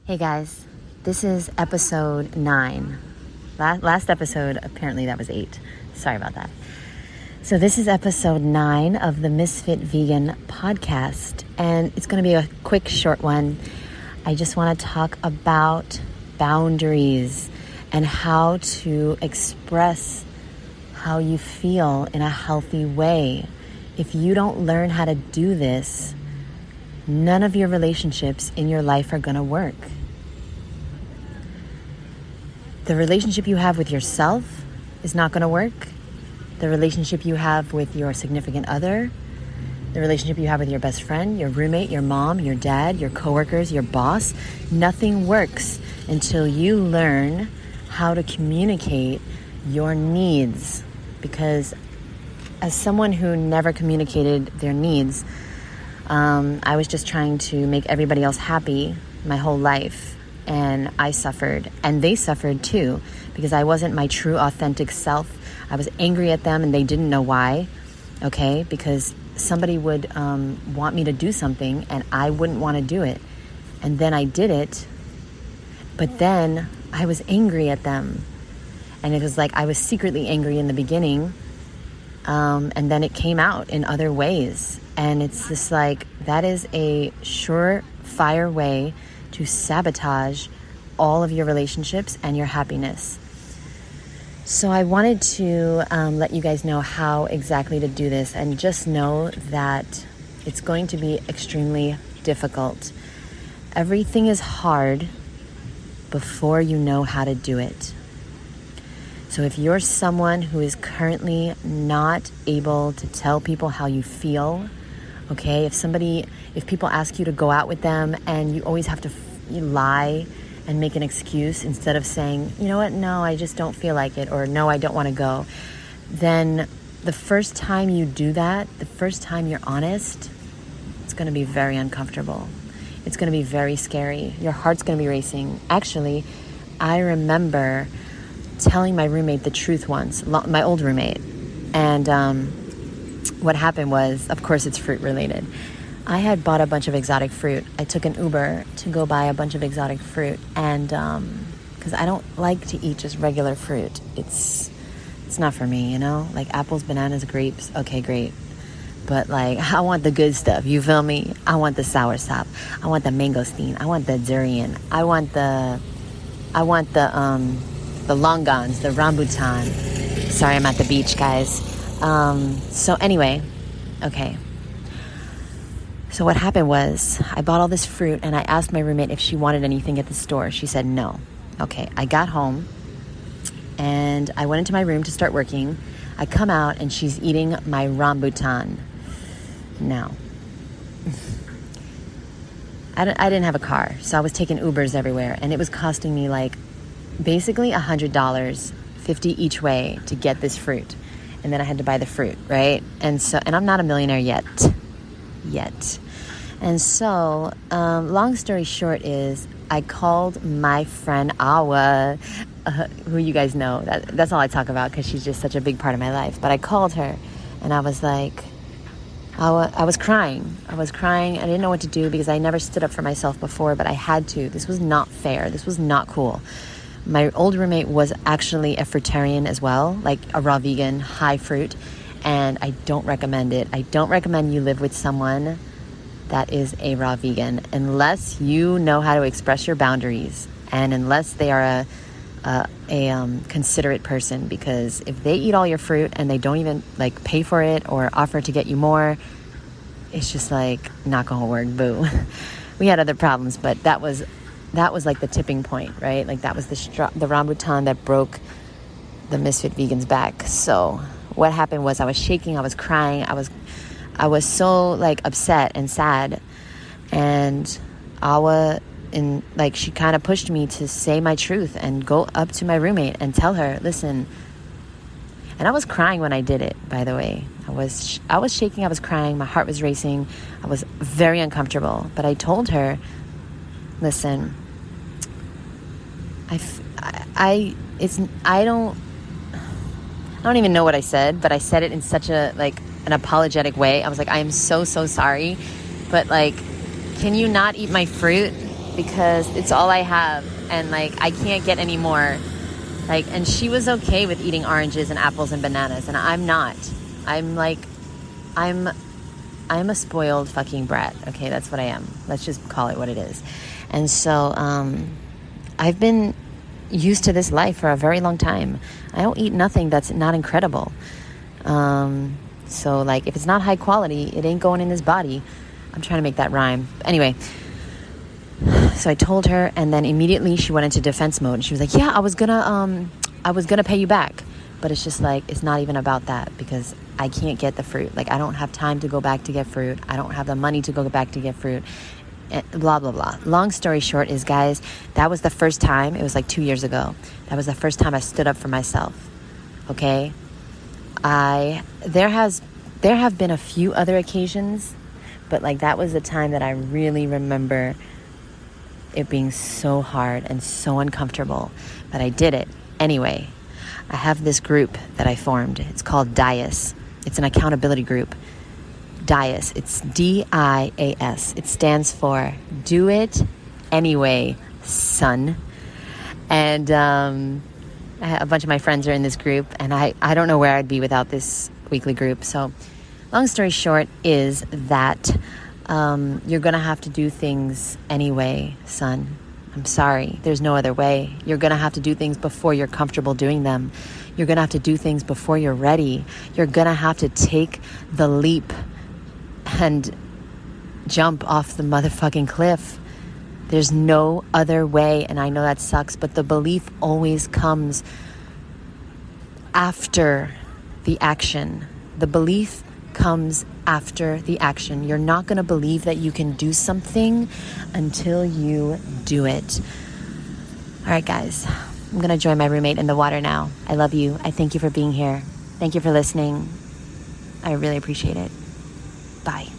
Hey guys, this is episode 9. Last episode, apparently that was 8. Sorry about that. So this is episode 9 of the Ms.FitVegan podcast, and it's going to be a quick, short one. I just want to talk about boundaries and how to express how you feel in a healthy way. If you don't learn how to do this, none of your relationships in your life are going to work. The relationship you have with yourself is not going to work. The relationship you have with your significant other, the relationship you have with your best friend, your roommate, your mom, your dad, your coworkers, your boss, nothing works until you learn how to communicate your needs. Because as someone who never communicated their needs, I was just trying to make everybody else happy my whole life. And I suffered, and they suffered too, because I wasn't my true, authentic self. I was angry at them, and they didn't know why, okay? Because somebody would want me to do something, and I wouldn't want to do it. And then I did it, but then I was angry at them. And it was like I was secretly angry in the beginning, and then it came out in other ways. And it's just like, that is a surefire way to sabotage all of your relationships and your happiness. So I wanted to let you guys know how exactly to do this, and just know that it's going to be extremely difficult. Everything is hard before you know how to do it. So if you're someone who is currently not able to tell people how you feel, okay, if people ask you to go out with them and you always have to you lie and make an excuse instead of saying, you know what, no, I just don't feel like it, or no, I don't want to go, then the first time you do that, the first time you're honest, it's going to be very uncomfortable. It's going to be very scary. Your heart's going to be racing. Actually, I remember telling my roommate the truth once, my old roommate, and what happened was, of course, it's fruit related. I had bought a bunch of exotic fruit. I took an Uber to go buy a bunch of exotic fruit, and because I don't like to eat just regular fruit. It's not for me, you know? Like apples, bananas, grapes, okay, great. But like, I want the good stuff, you feel me? I want the soursop. I want the mangosteen. I want the durian. I want the longans, the rambutan. Sorry, I'm at the beach, guys. So anyway, okay. So what happened was, I bought all this fruit, and I asked my roommate if she wanted anything at the store. She said no. Okay, I got home, and I went into my room to start working. I come out, and she's eating my rambutan. Now, I didn't have a car, so I was taking Ubers everywhere, and it was costing me like basically $100, $50 each way to get this fruit. And then I had to buy the fruit, right? And I'm not a millionaire yet. And so, long story short is, I called my friend Awa, who you guys know. That's all I talk about because she's just such a big part of my life. But I called her, and I was like, Awa, I was crying. I didn't know what to do because I never stood up for myself before, but I had to. This was not fair. This was not cool. My old roommate was actually a fruitarian as well, like a raw vegan, high fruit, and I don't recommend it. I don't recommend you live with someone that is a raw vegan unless you know how to express your boundaries, and unless they are a considerate person, because if they eat all your fruit and they don't even like pay for it or offer to get you more, it's just like not gonna work. Boo. We had other problems, but that was like the tipping point, right? Like that was the rambutan that broke the Ms.FitVegan's back. So what happened was, I was shaking, I was crying, I was so like upset and sad, and Awa, she kind of pushed me to say my truth and go up to my roommate and tell her, listen. And I was crying when I did it, by the way. I was shaking, I was crying, my heart was racing, I was very uncomfortable. But I told her, listen, I don't even know what I said, but I said it in such an apologetic way. I was like, I am so sorry, but like, can you not eat my fruit? because it's all I have, and like I can't get any more. Like, and she was okay with eating oranges and apples and bananas, and I'm not. I'm a spoiled fucking brat. Okay, that's what I am. Let's just call it what it is. And so I've been used to this life for a very long time. I don't eat nothing that's not incredible. So like, if it's not high quality, it ain't going in this body. I'm trying to make that rhyme. Anyway, so I told her, and then immediately she went into defense mode. She was like, yeah, I was gonna pay you back. But it's just like, it's not even about that, because I can't get the fruit. Like, I don't have time to go back to get fruit. I don't have the money to go back to get fruit. Blah, blah, blah. Long story short is, guys, that was the first time, it was like 2 years ago. That was the first time I stood up for myself. Okay? There have been a few other occasions, but like that was the time that I really remember it being so hard and so uncomfortable, but I did it anyway. I have this group that I formed. It's called DIAS. It's an accountability group. DIAS. It's DIAS. It stands for Do It Anyway, Son. And a bunch of my friends are in this group, and I don't know where I'd be without this weekly group. So long story short is that you're going to have to do things anyway, son. I'm sorry. There's no other way. You're going to have to do things before you're comfortable doing them. You're going to have to do things before you're ready. You're going to have to take the leap and jump off the motherfucking cliff. There's no other way. And I know that sucks, but the belief always comes after the action. The belief comes after the action. You're not going to believe that you can do something until you do it. All right, guys, I'm going to join my roommate in the water now. I love you. I thank you for being here. Thank you for listening. I really appreciate it. Bye.